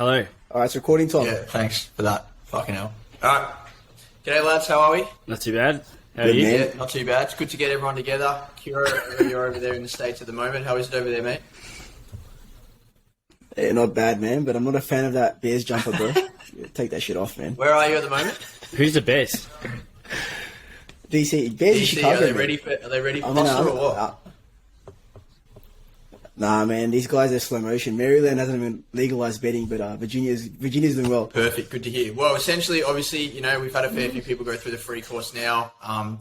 Hello. All right, it's recording time. Yeah, thanks for that. Fucking hell. All right. G'day, lads. How are we? Not too bad. How are Good, you? man. Yeah, not too bad. It's good to get everyone together. Kiro, you're over there in the States at the moment. How is it over there, mate? Yeah, not bad, man, but I'm not a fan of that Bears jumper, bro. Yeah, take that shit off, man. Where are you at the moment? Who's the best? DC, Bears in DC, Chicago, are they man. ready for I'm gonna- Hussla or what? Nah, man, these guys are slow motion. Maryland hasn't even legalized betting, but Virginia's doing well. Perfect. Good to hear. Well, essentially, obviously, we've had a fair few people go through the free course now.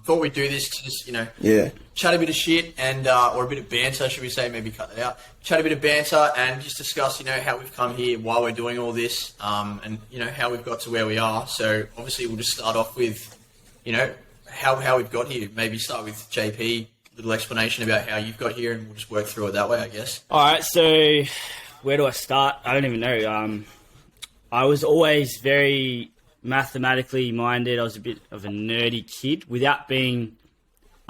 Thought we'd do this to just, Yeah. chat a bit of shit and or a bit of banter, should we say? Maybe cut that out. Chat a bit of banter and just discuss, how we've come here, why we're doing all this, and how we've got to where we are. So obviously, we'll just start off with, how we've got here. Maybe start with JP. Little explanation about how you've got here, and we'll just work through it that way, I guess. All right, so where do I start? I don't even know. I was always very mathematically minded. I was a bit of a nerdy kid. Without being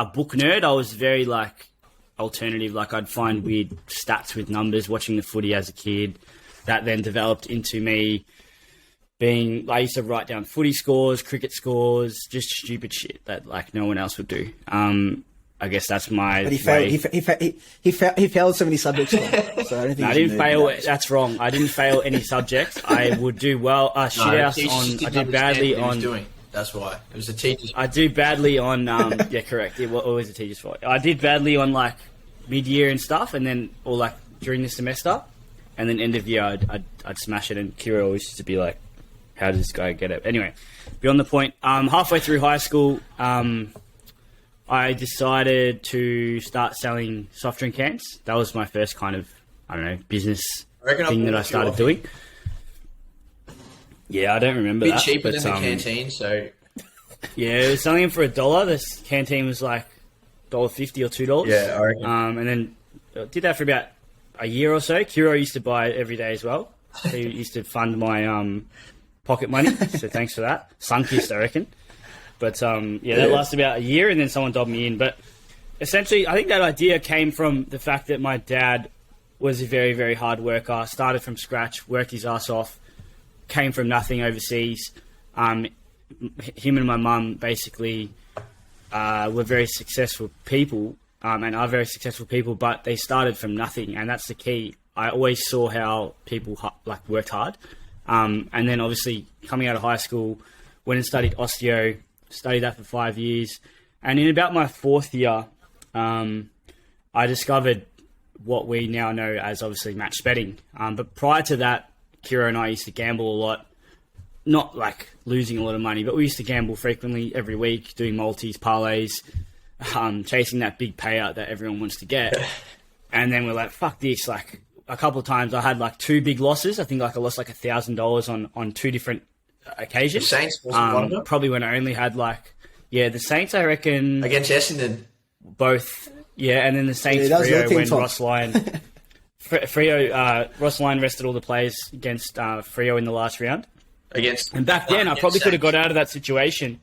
a book nerd, I was very, alternative. I'd find weird stats with numbers watching the footy as a kid. That then developed into me I used to write down footy scores, cricket scores, just stupid shit that, no one else would do. I guess that's my. But he failed. He failed so many subjects. So I don't think. No, I didn't fail. That's wrong. I didn't fail any subjects. I would do well. I did badly on. That's why it was the teachers. I do badly on. Yeah, correct. It was always the teacher's fault. I did badly on mid-year and stuff, and then or during the semester, and then end of year I'd smash it. And Kiro always used to be like, "How does this guy get it?" Anyway, beyond the point. Halfway through high school, I decided to start selling soft drink cans. That was my first kind of, business thing that I started doing. Yeah, I don't remember that. A bit cheaper than the canteen, so... Yeah, it was selling them for $1. This canteen was $1.50 or $2. Yeah, I reckon. And then I did that for about a year or so. Kiro used to buy it every day as well. He used to fund my pocket money, so thanks for that. Sunkist, I reckon. But, that lasted about a year, and then someone dobbed me in. But essentially, I think that idea came from the fact that my dad was a very, very hard worker, started from scratch, worked his ass off, came from nothing overseas. Him and my mum basically were very successful people, and are very successful people, but they started from nothing, and that's the key. I always saw how people, worked hard. And then, obviously, coming out of high school, went and studied osteo, studied that for 5 years, and in about my fourth year, I discovered what we now know as obviously match betting. But prior to that, Kiro and I used to gamble a lot, not losing a lot of money, but we used to gamble frequently every week, doing multis, parlays, chasing that big payout that everyone wants to get. And then we're like, fuck this. A couple of times I had two big losses. I think I lost $1,000 on two different occasions. The Saints wasn't one of them? Probably when I only had the Saints, I reckon. Against Essendon. Both, yeah, and then the Saints Freo when Ross Lyon Ross Lyon rested all the players against Freo in the last round. And back then I probably could have got out of that situation.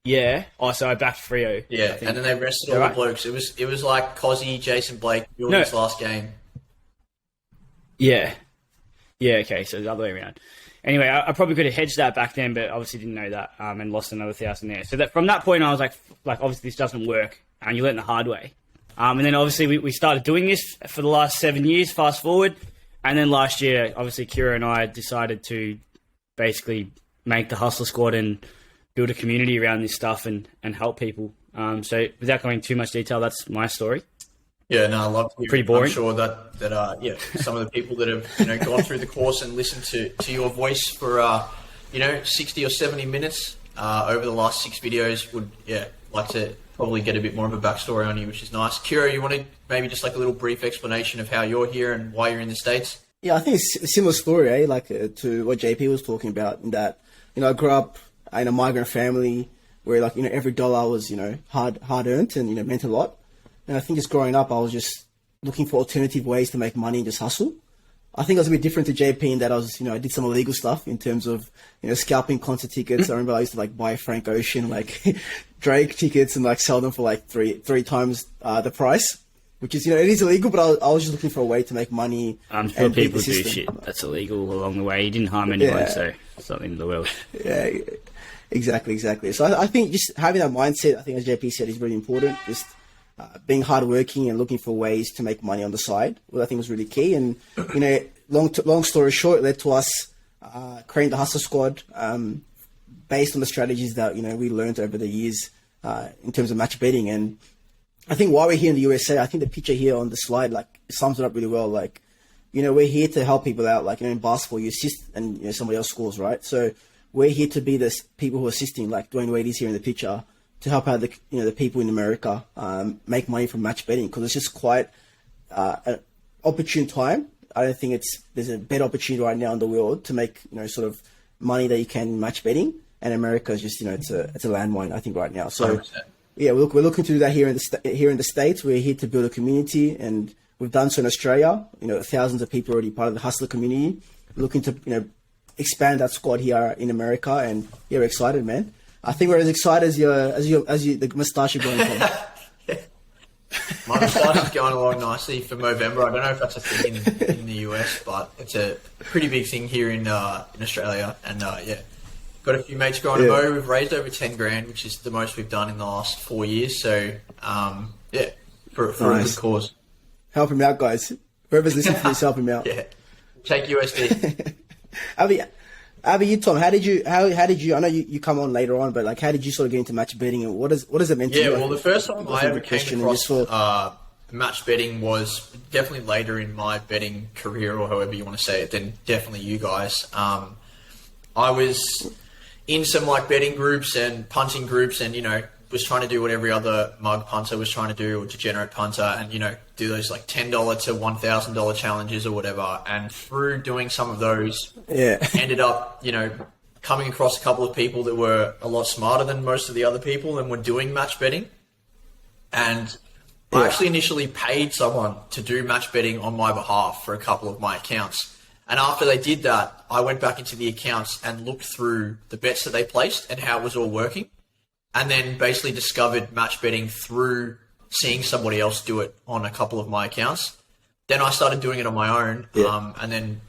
Yeah. Oh, so I backed Freo. Yeah, and then they rested all the blokes. It was like Cozzy, Jason Blake, Jordan's last game. Yeah. Yeah, okay, so the other way around. Anyway, I probably could have hedged that back then, but obviously didn't know that, and lost another $1,000 there. So that from that point, I was like, obviously this doesn't work, and you learn the hard way. And then obviously we started doing this for the last 7 years, fast forward, and then last year, obviously Kiro and I decided to basically make the Hussla Squad and build a community around this stuff and help people. So without going into too much detail, that's my story. Yeah, no, I love it. Pretty boring. I'm sure that some of the people that have gone through the course and listened to your voice for 60 or 70 minutes over the last 6 videos would like to probably get a bit more of a backstory on you, which is nice. Kiro, you want to maybe just a little brief explanation of how you're here and why you're in the States? Yeah, I think it's a similar story, to what JP was talking about. In that, I grew up in a migrant family where every dollar was hard earned and meant a lot. And I think just growing up, I was just looking for alternative ways to make money and just hustle. I think I was a bit different to JP in that I was, I did some illegal stuff in terms of, scalping concert tickets. I remember I used to buy Frank Ocean, Drake tickets and sell them for three times the price. which is, it is illegal, but I was just looking for a way to make money. I'm sure and beat people the do system. shit that's illegal along the way. He didn't harm anyone, Yeah. so it's not the end of the world. Yeah, exactly. So I think just having that mindset, I think as JP said, is really important. Just being hardworking and looking for ways to make money on the side, I think was really key. And, long story short, it led to us creating the Hussla Squad based on the strategies that, we learned over the years in terms of match betting. And I think while we're here in the USA, I think the picture here on the slide, sums it up really well. We're here to help people out. In basketball, you assist and, somebody else scores, right? So we're here to be the people who are assisting, like Dwayne Wade is here in the picture, to help out the people in America make money from match betting, because it's just quite an opportune time. I don't think there's a better opportunity right now in the world to make sort of money that you can in match betting, and America is just it's a landmine, I think, right now. So 100%. yeah, we're looking to do that here in the States. We're here to build a community, and we've done so in Australia. Thousands of people already part of the Hussla community. We're looking to expand that squad here in America, and yeah, we're excited, man. I think we're as excited as the moustache you're going from. My moustache is going along nicely for Movember. I don't know if that's a thing in the US, but it's a pretty big thing here in Australia. And yeah, got a few mates growing a mo. We've raised over 10 grand, which is the most we've done in the last 4 years. So yeah, for a good cause. Help him out, guys. Whoever's listening to this, help him out. Yeah, take USD. Abby, you, Tom, how did you? I know you come on later on, but how did you sort of get into match betting, and what does it mean to you? Yeah, well, the first time I ever came across match betting was definitely later in my betting career, or however you want to say it, than definitely you guys. I was in some betting groups and punting groups, and was trying to do what every other mug punter was trying to do, or degenerate punter, and do those $10 to $1,000 challenges or whatever. And through doing some of those, ended up coming across a couple of people that were a lot smarter than most of the other people and were doing match betting. And I actually initially paid someone to do match betting on my behalf for a couple of my accounts. And after they did that, I went back into the accounts and looked through the bets that they placed and how it was all working. And then basically discovered match betting through seeing somebody else do it on a couple of my accounts. Then I started doing it on my own. And then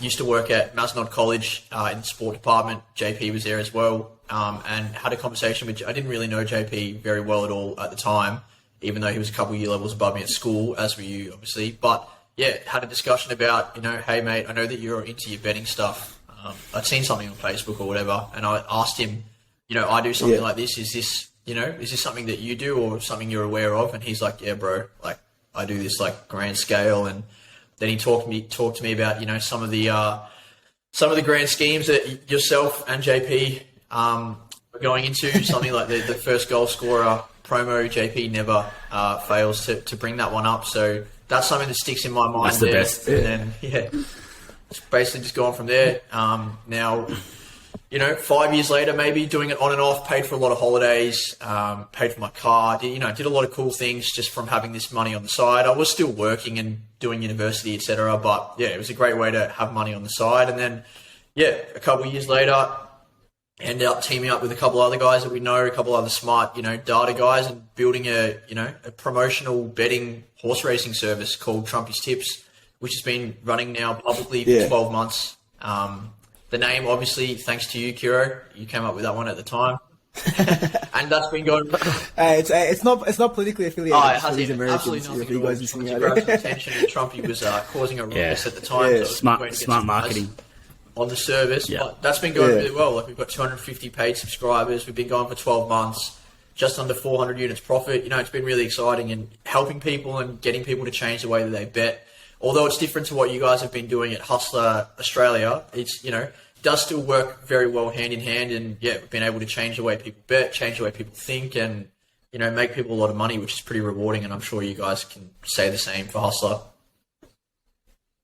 used to work at Masnod College in the sport department. JP was there as well. And had a conversation with, I didn't really know JP very well at all at the time, even though he was a couple of year levels above me at school, as were you, obviously. But yeah, had a discussion about, hey mate, I know that you're into your betting stuff. I'd seen something on Facebook or whatever. And I asked him, I do something like this. Is this something that you do or something you're aware of? And he's like, yeah, bro, I do this grand scale. And then he talked to me about, some of the grand schemes that yourself and JP are going into, something like the first goal scorer promo. JP never fails to bring that one up. So that's something that sticks in my mind. That's the best. And then, it's basically just gone from there. Now, 5 years later, maybe doing it on and off, paid for a lot of holidays, paid for my car, did a lot of cool things just from having this money on the side. I was still working and doing university, etc. But yeah, it was a great way to have money on the side. And then, a couple of years later, ended up teaming up with a couple of other guys that we know, a couple of other smart, data guys, and building a promotional betting horse racing service called Trumpy's Tips, which has been running now publicly for 12 months. The name, obviously, thanks to you, Kiro. You came up with that one at the time. And that's been going... it's not politically affiliated. Oh, it has absolutely nothing if you guys listening out grabbed some attention, and Trumpy was causing a ruckus at the time. So smart marketing on the service. But that's been going really well. We've got 250 paid subscribers. We've been going for 12 months. Just under 400 units profit. It's been really exciting and helping people and getting people to change the way that they bet. Although it's different to what you guys have been doing at Hussla Australia, it's, does still work very well hand in hand. And we've been able to change the way people bet, change the way people think, and, make people a lot of money, which is pretty rewarding. And I'm sure you guys can say the same for Hussla.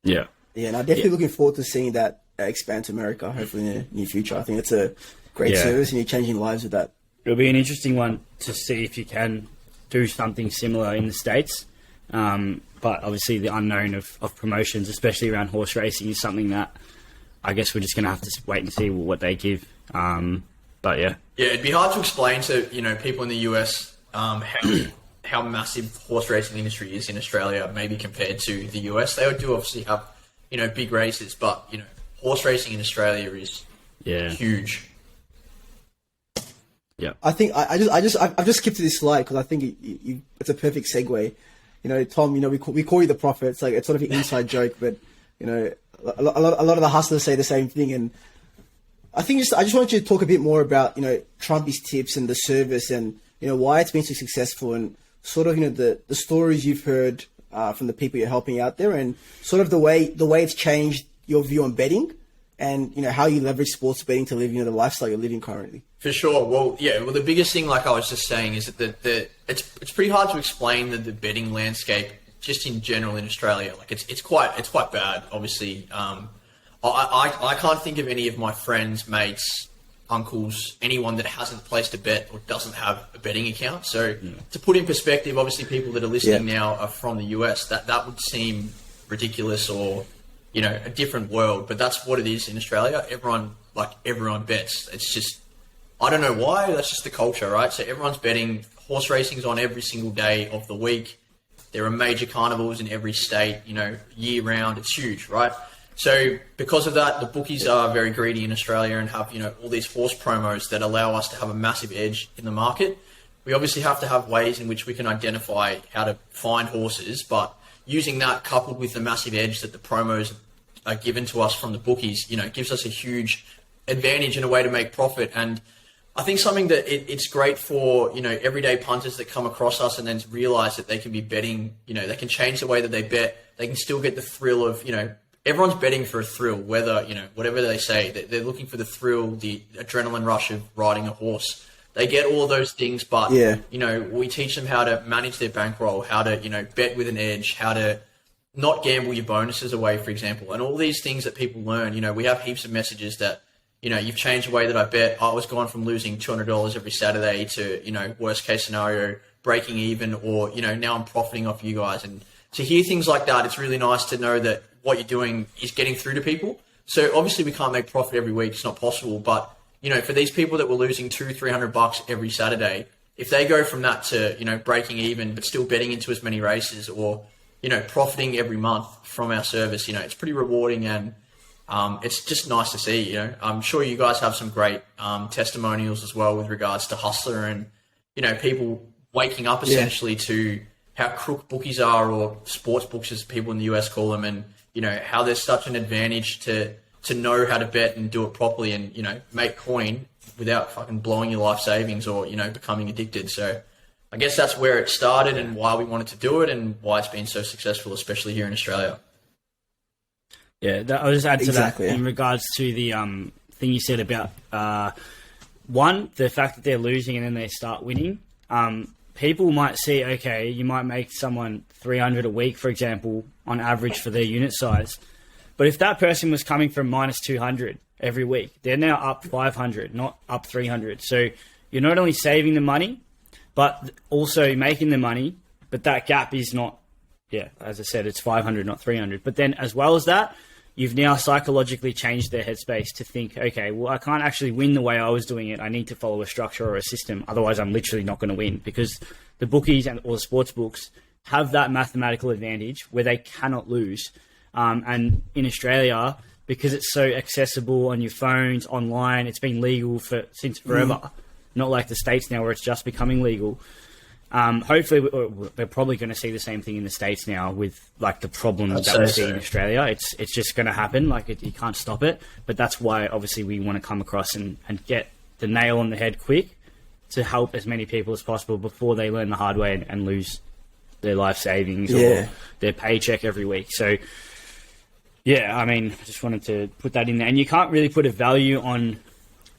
Yeah. Yeah, and I'm definitely looking forward to seeing that expand to America, hopefully in the near future. I think it's a great service and you're changing lives with that. It'll be an interesting one to see if you can do something similar in the States. But obviously the unknown of promotions, especially around horse racing, is something that I guess we're just going to have to wait and see what they give. But yeah. Yeah, it'd be hard to explain to, people in the US how how massive horse racing industry is in Australia, maybe compared to the US. They do obviously have, big races, but, horse racing in Australia is huge. Yeah. I think I've just skipped to this slide because I think it's a perfect segue. Tom, we call you the prophet. It's like, it's sort of an inside joke, but, a lot of the hustlers say the same thing. And I just want you to talk a bit more about, Trumpy's tips and the service and, why it's been so successful and sort of, the stories you've heard from the people you're helping out there and sort of the way it's changed your view on betting and, how you leverage sports betting to live, the lifestyle you're living currently. For sure. Well, the biggest thing, like I was just saying, is that it's pretty hard to explain the betting landscape just in general in Australia. Like it's quite bad. Obviously, I can't think of any of my friends, mates, uncles, anyone that hasn't placed a bet or doesn't have a betting account. So to put in perspective, obviously people that are listening now are from the US. That would seem ridiculous or a different world, but that's what it is in Australia. Everyone bets. It's just, I don't know why. That's just the culture, right? So everyone's betting. Horse racing's on every single day of the week. There are major carnivals in every state, year round. It's huge, right? So because of that, the bookies are very greedy in Australia and have, all these horse promos that allow us to have a massive edge in the market. We obviously have to have ways in which we can identify how to find horses, but using that coupled with the massive edge that the promos are given to us from the bookies, gives us a huge advantage in a way to make profit. And I think something that it's great for, everyday punters that come across us and then realize that they can be betting, they can change the way that they bet. They can still get the thrill of, everyone's betting for a thrill, whether, whatever they say, they're looking for the thrill, the adrenaline rush of riding a horse. They get all of those things, but, we teach them how to manage their bankroll, how to, bet with an edge, how to not gamble your bonuses away, for example. And all these things that people learn, we have heaps of messages that, you've changed the way that I bet. I was gone from losing $200 every Saturday to, worst case scenario, breaking even, or, now I'm profiting off you guys. And to hear things like that, it's really nice to know that what you're doing is getting through to people. So obviously we can't make profit every week. It's not possible. But, for these people that were losing $200-300 every Saturday, if they go from that to, breaking even, but still betting into as many races or, profiting every month from our service, it's pretty rewarding and, it's just nice to see, I'm sure you guys have some great testimonials as well with regards to Hussla and, people waking up essentially to how crook bookies are or sports books as people in the US call them and, how there's such an advantage to know how to bet and do it properly and, make coin without fucking blowing your life savings or, becoming addicted. So I guess that's where it started and why we wanted to do it and why it's been so successful, especially here in Australia. Yeah, I'll just add to that in regards to the thing you said about, one, the fact that they're losing and then they start winning. People might see, okay, you might make someone 300 a week, for example, on average for their unit size. But if that person was coming from minus 200 every week, they're now up 500, not up 300. So you're not only saving the money, but also making the money, but that gap is not, as I said, it's 500, not 300. But then as well as that, you've now psychologically changed their headspace to think, okay, well, I can't actually win the way I was doing it. I need to follow a structure or a system. Otherwise, I'm literally not going to win because the bookies or the sports books have that mathematical advantage where they cannot lose. And in Australia, because it's so accessible on your phones, online, it's been legal since forever. Not like the States now where it's just becoming legal. Hopefully, we're probably going to see the same thing in the States now with like the problem that we see in Australia. It's just going to happen. Like you can't stop it. But that's why obviously we want to come across and get the nail on the head quick to help as many people as possible before they learn the hard way and lose their life savings or their paycheck every week. So, I just wanted to put that in there. And you can't really put a value on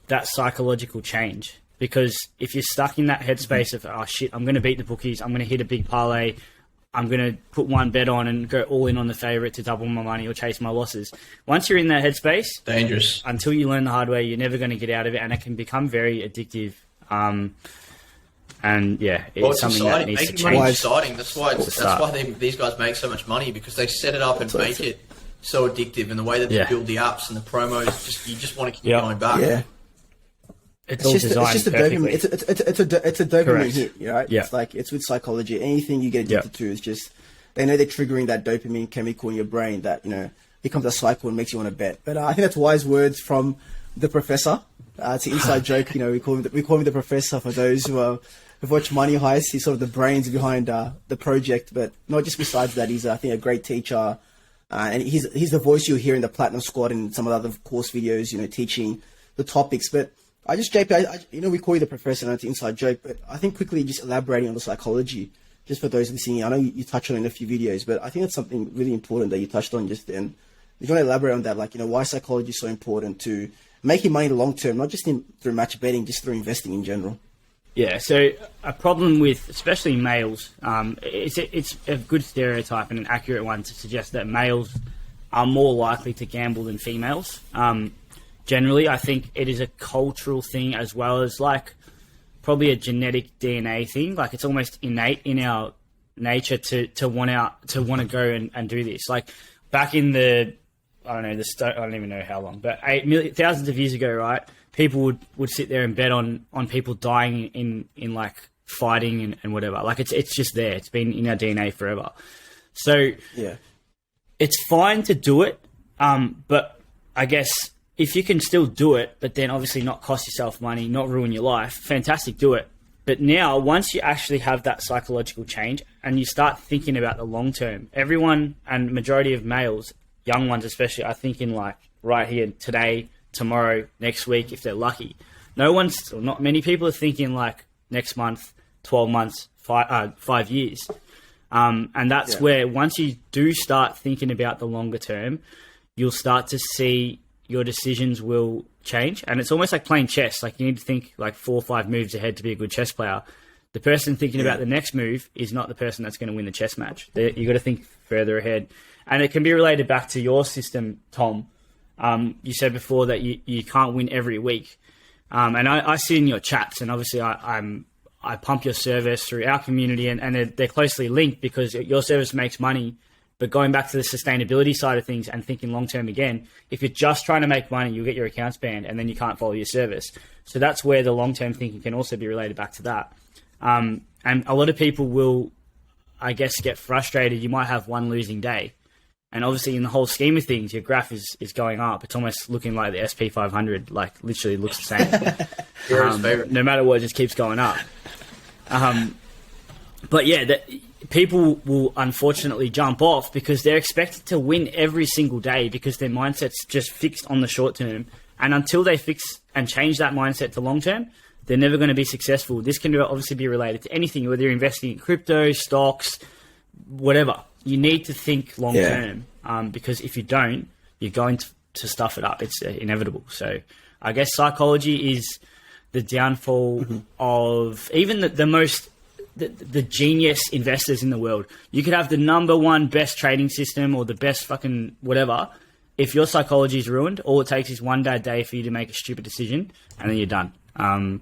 that psychological change. Because if you're stuck in that headspace of, oh shit, I'm going to beat the bookies, I'm going to hit a big parlay, I'm going to put one bet on and go all in on the favourite to double my money or chase my losses. Once you're in that headspace, dangerous. Until you learn the hard way, you're never going to get out of it, and it can become very addictive. It's something that needs to change. Money exciting. That's why these guys make so much money because they set it up and make it so addictive, and the way that they build the apps and the promos, you just want to keep going back. Yeah. it's all designed it's just a perfectly. dopamine. It's a dopamine Correct. hit, right? Yeah. It's like it's with psychology. Anything you get addicted to is just they know they're triggering that dopamine chemical in your brain that becomes a cycle and makes you want to bet. But I think that's wise words from the professor. It's an inside joke. We call him the professor for those who have watched Money Heist. He's sort of the brains behind the project. But not just besides that, he's I think a great teacher. And he's the voice you'll hear in the Platinum Squad and some of the other course videos, teaching the topics. But JP, we call you the professor, and it's an inside joke, but I think quickly just elaborating on the psychology, just for those listening. I know you touched on it in a few videos, but I think it's something really important that you touched on just then. If you want to elaborate on that, why psychology is so important to making money in the long term, not just through match betting, just through investing in general. Yeah, so a problem with especially males, it's a good stereotype and an accurate one to suggest that males are more likely to gamble than females. Generally, I think it is a cultural thing as well as probably a genetic DNA thing. It's almost innate in our nature to want to go and do this. Back in the I don't even know how long, but thousands of years ago, right? People would sit there and bet on people dying in fighting and whatever. It's just there. It's been in our DNA forever. So yeah, it's fine to do it. But I guess if you can still do it, but then obviously not cost yourself money, not ruin your life, fantastic, do it. But now, once you actually have that psychological change and you start thinking about the long term, everyone and majority of males, young ones especially, are thinking right here, today, tomorrow, next week, if they're lucky. Not many people are thinking next month, 12 months, 5 years. And that's where once you do start thinking about the longer term, you'll start to see your decisions will change. And it's almost like playing chess. You need to think 4 or 5 moves ahead to be a good chess player. The person thinking about the next move is not the person that's going to win the chess match. You got to think further ahead. And it can be related back to your system, Tom. You said before that you can't win every week. And I see in your chats, and obviously I pump your service through our community, and they're closely linked because your service makes money. But going back to the sustainability side of things and thinking long-term again, if you're just trying to make money, you'll get your accounts banned and then you can't follow your service. So that's where the long-term thinking can also be related back to that. And a lot of people will, I guess, get frustrated. You might have one losing day. And obviously in the whole scheme of things, your graph is going up. It's almost looking like the SP 500, literally looks the same. No matter what, it just keeps going up. But yeah, people will unfortunately jump off because they're expected to win every single day because their mindset's just fixed on the short term. And until they fix and change that mindset to long term, they're never going to be successful. This can obviously be related to anything, whether you're investing in crypto, stocks, whatever. You need to think long term because if you don't, you're going to stuff it up. It's inevitable. So I guess psychology is the downfall of even the genius investors in the world. You could have the number one best trading system or the best fucking whatever. If your psychology is ruined, all it takes is one bad day for you to make a stupid decision and then you're done. I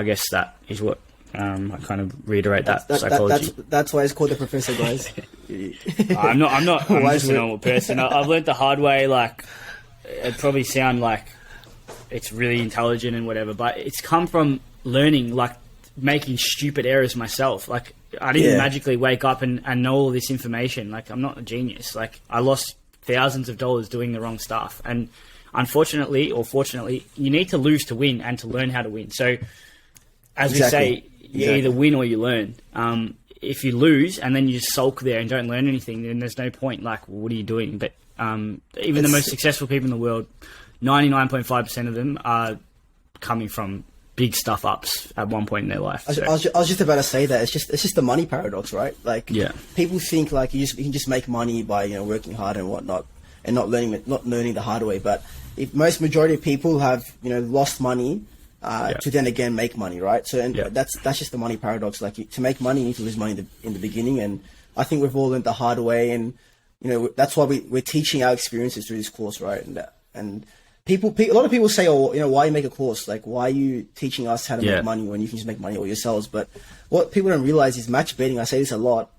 guess that is what I kind of reiterate that psychology. That's why it's called the professor, guys. I'm just a normal person. I've learned the hard way. It probably sound like it's really intelligent and whatever, but it's come from learning, making stupid errors myself. I didn't magically wake up and know all this information. I'm not a genius. I lost thousands of dollars doing the wrong stuff. And unfortunately or fortunately, you need to lose to win and to learn how to win. So as we say, you either win or you learn. If you lose and then you just sulk there and don't learn anything, then there's no point. What are you doing? But even the most successful people in the world, 99.5% of them are coming from big stuff ups at one point in their life. I was just about to say that it's just the money paradox, right? People think you can just make money by working hard and whatnot, and not learning the hard way. But if majority of people have lost money to then again make money, right? So that's just the money paradox. To make money, you need to lose money in the beginning, and I think we've all learned the hard way, and that's why we're teaching our experiences through this course, right? And a lot of people say, why you make a course? Why are you teaching us how to make money when you can just make money all yourselves? But what people don't realize is match betting, I say this a lot,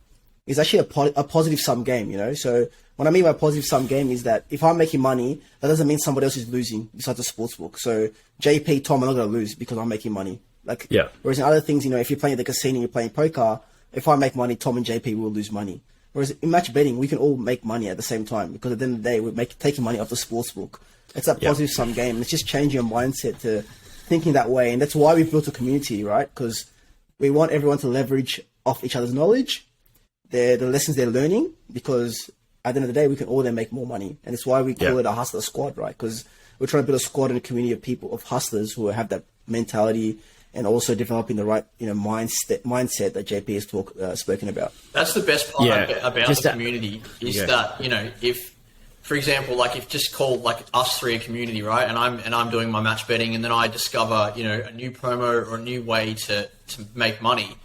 is actually a positive sum game, So what I mean by positive sum game is that if I'm making money, that doesn't mean somebody else is losing besides the sportsbook. So JP, Tom are not going to lose because I'm making money. Like, yeah. Whereas in other things, you know, if you're playing at the casino, you're playing poker, if I make money, Tom and JP will lose money. Whereas in match betting, we can all make money at the same time because at the end of the day, we're taking money off the sportsbook. It's that positive sum game. It's just changing your mindset to thinking that way. And that's why we've built a community, right? Because we want everyone to leverage off each other's knowledge, the lessons they're learning, because at the end of the day, we can all then make more money. And it's why we call it a Hussla Squad, right? Because we're trying to build a squad and a community of people, of hustlers who have that mentality and also developing the right, you know, mindset that JP has spoken about. That's the best part about the community is that, you know, if, for example, like if just called like us three a community, right? And I'm doing my match betting, and then I discover, you know, a new promo or a new way to make money.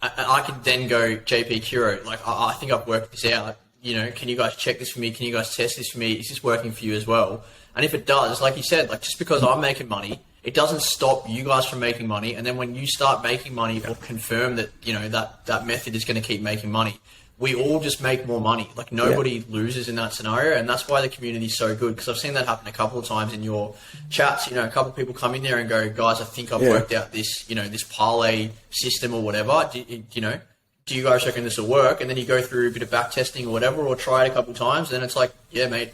I can then go, JP, Kiro, like I think I've worked this out. You know, can you guys check this for me? Can you guys test this for me? Is this working for you as well? And if it does, like you said, like just because I'm making money, it doesn't stop you guys from making money. And then when you start making money or confirm that, you know, that method is going to keep making money, we all just make more money. Like nobody loses in that scenario. And that's why the community is so good. Because I've seen that happen a couple of times in your chats. You know, a couple of people come in there and go, guys, I think I've worked out this, you know, this parlay system or whatever. Do you guys reckon this will work? And then you go through a bit of back testing or whatever, or try it a couple of times. And then it's like, yeah, mate,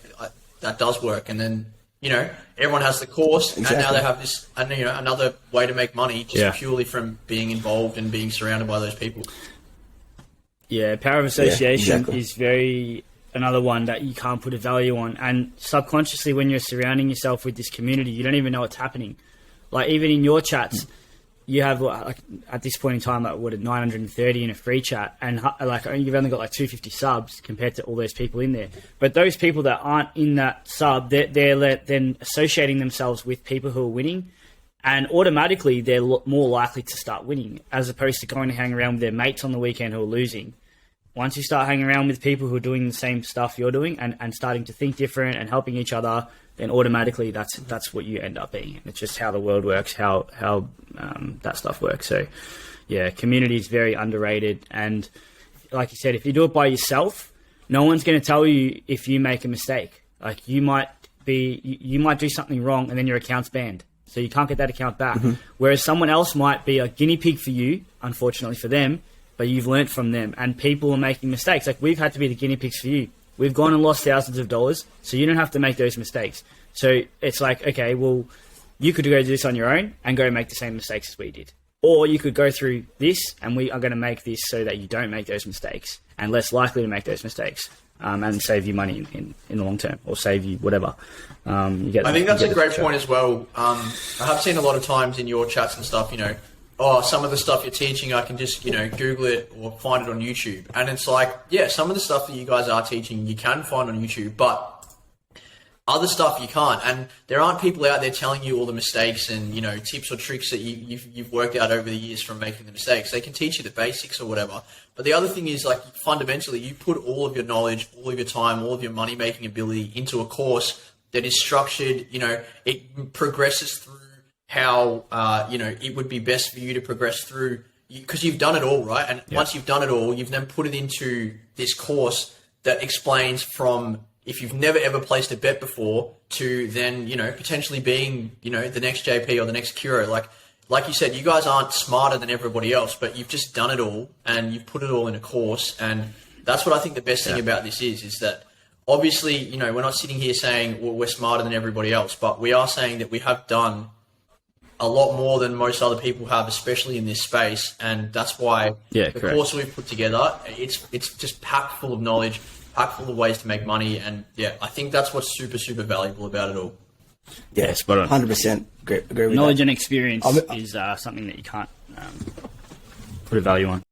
that does work. And then, you know, everyone has the course, and now they have this, and you know, another way to make money just purely from being involved and being surrounded by those people. Yeah, power of association is very another one that you can't put a value on. And subconsciously, when you're surrounding yourself with this community, you don't even know what's happening. Like even in your chats, you have like at this point in time, like what 930 in a free chat, and like you've only got like 250 subs compared to all those people in there. But those people that aren't in that sub, they're then associating themselves with people who are winning, and automatically they're more likely to start winning, as opposed to going to hang around with their mates on the weekend who are losing. Once you start hanging around with people who are doing the same stuff you're doing and starting to think different and helping each other, then automatically that's what you end up being. It's just how the world works, how that stuff works. So, yeah, community is very underrated. And like you said, if you do it by yourself, no one's going to tell you if you make a mistake. Like you might do something wrong and then your account's banned. So you can't get that account back. Mm-hmm. Whereas someone else might be a guinea pig for you, unfortunately for them, but you've learnt from them. And people are making mistakes. Like we've had to be the guinea pigs for you. We've gone and lost thousands of dollars, so you don't have to make those mistakes. So it's like, okay, well, you could go do this on your own and go make the same mistakes as we did. Or you could go through this, and we are going to make this so that you don't make those mistakes and less likely to make those mistakes, and save you money in the long term, or save you whatever. I think that's a great point as well. I have seen a lot of times in your chats and stuff, you know, some of the stuff you're teaching, I can just, you know, Google it or find it on YouTube. And it's like, yeah, some of the stuff that you guys are teaching, you can find on YouTube, but other stuff you can't. And there aren't people out there telling you all the mistakes and, you know, tips or tricks that you've worked out over the years from making the mistakes. They can teach you the basics or whatever. But the other thing is, like, fundamentally, you put all of your knowledge, all of your time, all of your money-making ability into a course that is structured, you know, it progresses through how, you know, it would be best for you to progress through, because you've done it all, right? And once you've done it all, you've then put it into this course that explains from, if you've never ever placed a bet before, to then, you know, potentially being, you know, the next JP or the next Kiro. Like you said, you guys aren't smarter than everybody else, but you've just done it all and you've put it all in a course. And that's what I think the best thing about this is that obviously, you know, we're not sitting here saying, well, we're smarter than everybody else, but we are saying that we have done a lot more than most other people have, especially in this space. And that's why the course we've put together, it's just packed full of knowledge, packed full of ways to make money. And yeah, I think that's what's super, super valuable about it all. Yeah, spot on. 100% agree with knowledge that. and experience is something that you can't put a value on.